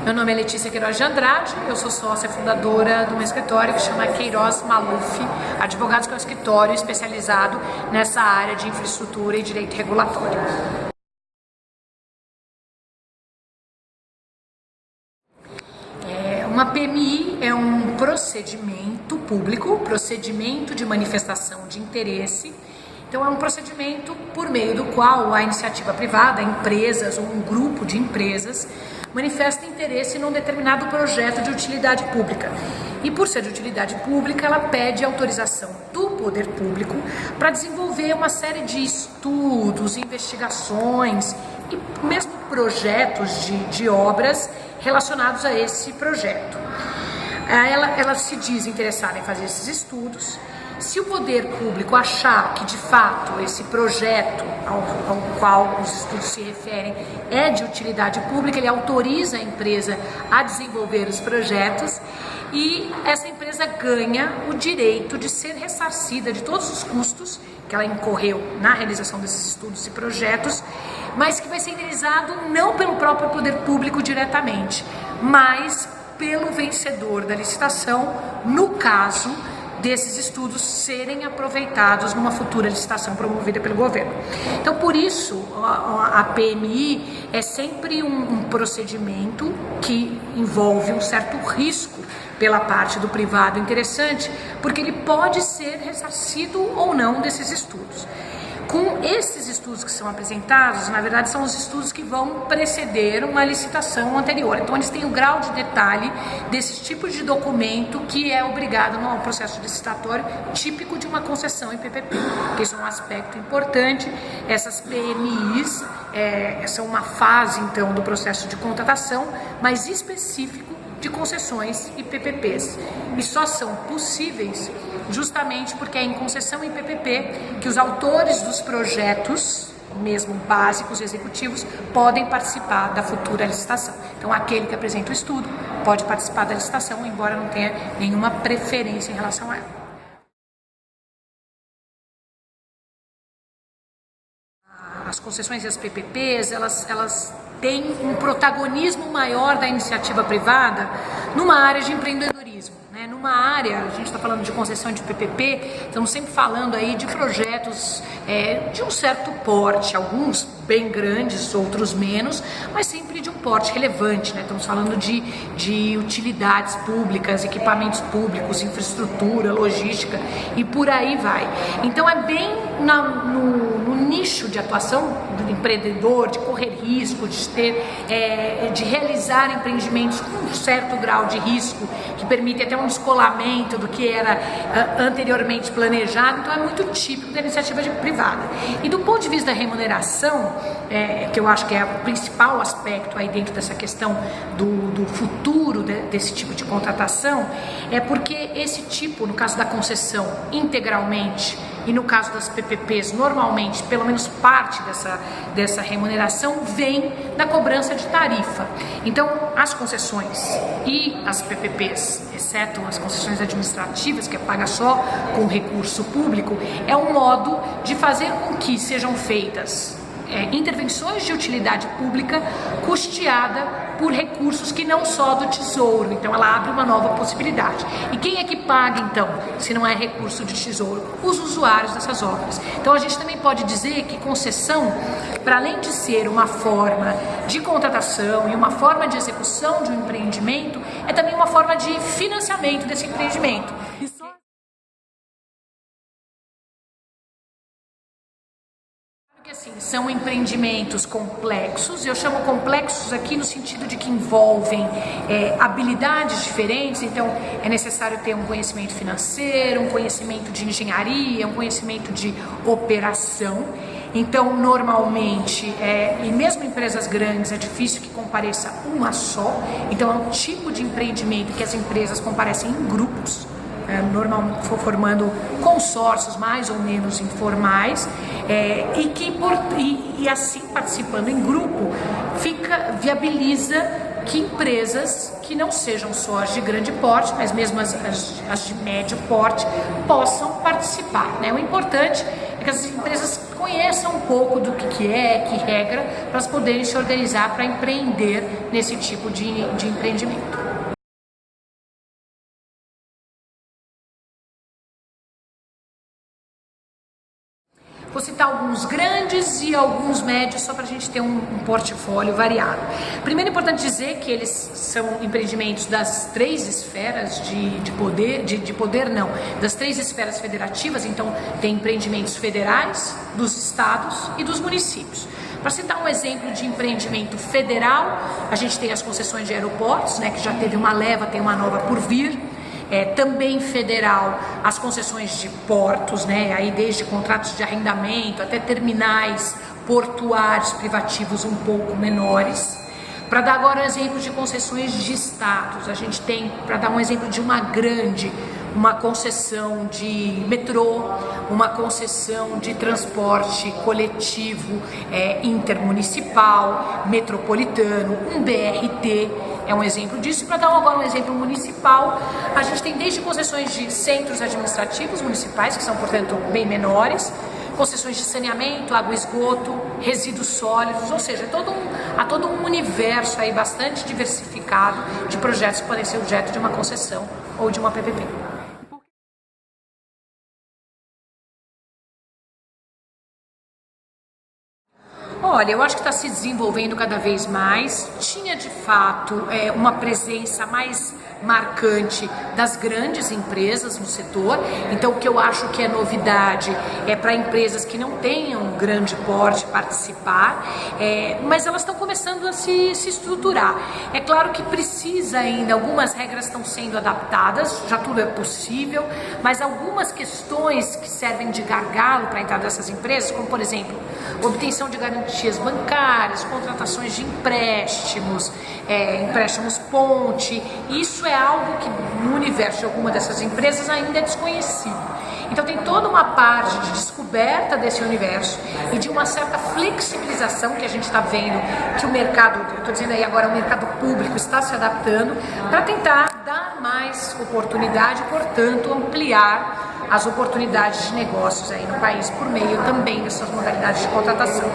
Meu nome é Letícia Queiroz de Andrade, eu sou sócia fundadora de um escritório que chama Queiroz Maluf Advogados, que é um escritório especializado nessa área de infraestrutura e direito regulatório. Uma PMI é um procedimento público, procedimento de manifestação de interesse. Então é um procedimento por meio do qual a iniciativa privada, empresas ou um grupo de empresas manifesta interesse num determinado projeto de utilidade pública. E por ser de utilidade pública, ela pede autorização do poder público para desenvolver uma série de estudos, investigações e mesmo projetos de obras relacionados a esse projeto. Ela se diz interessada em fazer esses estudos. Se o poder público achar que de fato esse projeto ao qual os estudos se referem é de utilidade pública, ele autoriza a empresa a desenvolver os projetos e essa empresa ganha o direito de ser ressarcida de todos os custos que ela incorreu na realização desses estudos e projetos, mas que vai ser indenizado não pelo próprio poder público diretamente, mas pelo vencedor da licitação, no caso desses estudos serem aproveitados numa futura licitação promovida pelo governo. Então, por isso, a PMI é sempre um procedimento que envolve um certo risco pela parte do privado interessante, porque ele pode ser ressarcido ou não desses estudos. Com esses estudos que são apresentados, na verdade são os estudos que vão preceder uma licitação anterior. Então eles têm o grau de detalhe desses tipos de documento que é obrigado no processo licitatório típico de uma concessão em PPP. Isso é um aspecto importante. Essas PMIs são uma fase então do processo de contratação, mais específico de concessões e PPPs. E só são possíveis justamente porque é em concessão e PPP que os autores dos projetos, mesmo básicos executivos, podem participar da futura licitação. Então, aquele que apresenta o estudo pode participar da licitação, embora não tenha nenhuma preferência em relação a ela. As concessões e as PPPs, elas têm um protagonismo maior da iniciativa privada numa área de empreendedorismo. Numa área, a gente está falando de concessão de PPP, estamos sempre falando aí de projetos de um certo porte, alguns bem grandes, outros menos, mas sempre de um porte relevante, Estamos falando de utilidades públicas, equipamentos públicos, infraestrutura, logística e por aí vai. Então é bem no nicho de atuação do empreendedor, de correr risco, de realizar empreendimentos com um certo grau de risco, que permite até um descolamento do que era anteriormente planejado. Então é muito típico da iniciativa privada. E do ponto de vista da remuneração, que eu acho que é o principal aspecto aí dentro dessa questão do futuro desse tipo de contratação, é porque esse tipo, no caso da concessão integralmente, e no caso das PPPs, normalmente, pelo menos parte dessa remuneração vem da cobrança de tarifa. Então, as concessões e as PPPs, exceto as concessões administrativas, que é paga só com recurso público, é um modo de fazer com que sejam feitas intervenções de utilidade pública custeada por recursos que não só do Tesouro. Então ela abre uma nova possibilidade. E quem é que paga então, se não é recurso de Tesouro? Os usuários dessas obras. Então a gente também pode dizer que concessão, para além de ser uma forma de contratação e uma forma de execução de um empreendimento, é também uma forma de financiamento desse empreendimento. Assim, são empreendimentos complexos. Eu chamo complexos aqui no sentido de que envolvem habilidades diferentes. Então é necessário ter um conhecimento financeiro, um conhecimento de engenharia, um conhecimento de operação. Então normalmente, e mesmo empresas grandes, é difícil que compareça uma só. Então é um tipo de empreendimento que as empresas comparecem em grupos, normalmente formando consórcios mais ou menos informais, e assim participando em grupo viabiliza que empresas que não sejam só as de grande porte, mas mesmo as de médio porte, possam participar. O importante é que as empresas conheçam um pouco do que é, que regra, para elas poderem se organizar para empreender nesse tipo de empreendimento. Vou citar alguns grandes e alguns médios só para a gente ter um portfólio variado. Primeiro é importante dizer que eles são empreendimentos das 3 esferas das 3 esferas federativas, então tem empreendimentos federais, dos estados e dos municípios. Para citar um exemplo de empreendimento federal, a gente tem as concessões de aeroportos, né, que já teve uma leva, tem uma nova por vir. Também federal, as concessões de portos, né, aí desde contratos de arrendamento até terminais portuários privativos um pouco menores. Para dar agora um exemplo de concessões de estados, a gente tem, para dar um exemplo de uma concessão de metrô, uma concessão de transporte coletivo intermunicipal, metropolitano, um BRT, é um exemplo disso. Para dar agora um exemplo municipal, a gente tem desde concessões de centros administrativos municipais, que são, portanto, bem menores, concessões de saneamento, água e esgoto, resíduos sólidos, ou seja, há todo um universo aí bastante diversificado de projetos que podem ser objeto de uma concessão ou de uma PPP. Olha, eu acho que está se desenvolvendo cada vez mais. Tinha de fato uma presença mais marcante das grandes empresas no setor. Então, o que eu acho que é novidade é para empresas que não tenham grande porte participar, mas elas estão começando a se estruturar. É claro que precisa ainda, algumas regras estão sendo adaptadas, já tudo é possível, mas algumas questões que servem de gargalo para a entrada dessas empresas, como por exemplo, obtenção de garantias bancárias, contratações de empréstimos, empréstimos ponte, isso é algo que no universo de alguma dessas empresas ainda é desconhecido. Então tem toda uma parte de descoberta desse universo e de uma certa flexibilização que a gente está vendo que o mercado, eu estou dizendo aí agora, o mercado público está se adaptando para tentar dar mais oportunidade e, portanto, ampliar as oportunidades de negócios aí no país por meio também dessas modalidades de contratação.